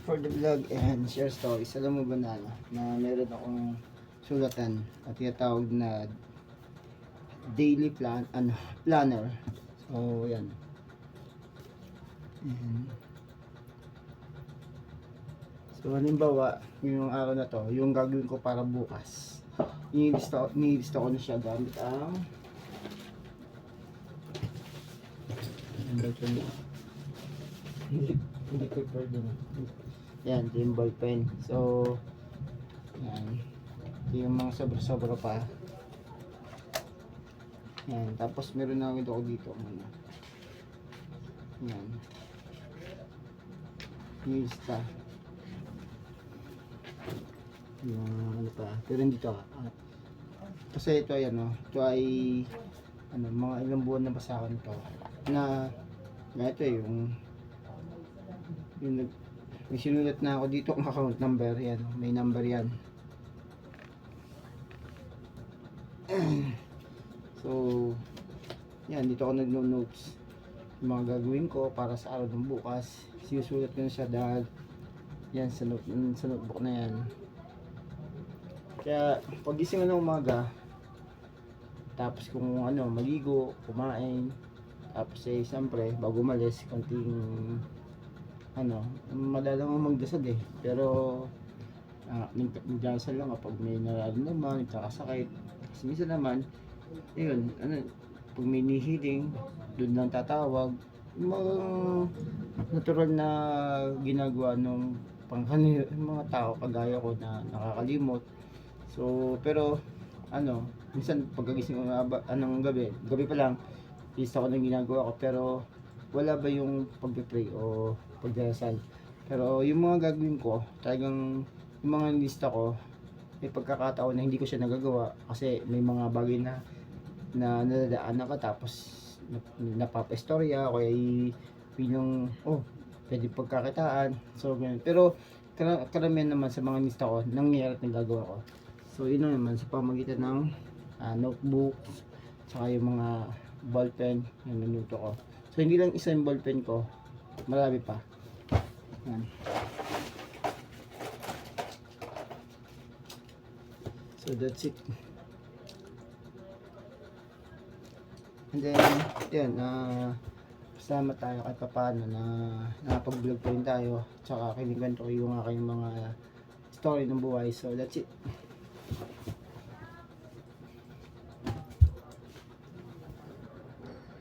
for the vlog and share stories. Alam mo ba na meron akong sulatan at tinatawag na daily planner. So yan. So halimbawa, yung araw na to, yung gagawin ko para bukas. Nilista ko na siya gamit ang hindi paper din. Yan, ito yung ballpen. So yan, ito yung mga sobra-sobra pa. Yan, tapos meron na ako dito muna. Yan, nilista yung ano pa, pero hindi to kasi ito ayan, ito ay mga ilang buwan na ba sa akin to na ito yung may sinulat na ako dito ang account number. Yan, may number yan. So yan, dito ako nagno-notes yung mga gagawin ko para sa araw ng bukas. Sinusulat ko na siya dahil yan sa notebook na yan. Kaya pagising ng umaga, tapos kung maligo, kumain, tapos siyempre bago umalis konting madalang magdasal pero nagdasal lang kapag may nararamdaman, nagkakasakit. Kasi minsan naman yun, pag may nihiling doon lang tatawag, yung mga natural na ginagawa ng mga tao kagaya ko na nakakalimot. So pero minsan pagkagising ko gabi pa lang, lista ko ng ginagawa ko, pero wala ba yung pagpe-pray o pagdasal. Pero yung mga gagawin ko, talagang yung mga lista ko, may pagkakataon na hindi ko siya nagagawa kasi may mga bagay na nadadaanan ka, tapos napapa-istorya o kaya bilang pwede pagkakitaan. So ganyan. Pero karamihan naman sa mga lista ko nangyayari at nagagawa ko. So yun naman sa pamagitan ng notebook, saka yung mga ballpen yung nanuto ko. So hindi lang isa yung ballpen ko, marami pa. Yan. So that's it. And then yun, kasama tayo kahit paano na nakapag-vlog pa rin tayo, tsaka kinikwento ko yung aking mga story ng buhay. So that's it.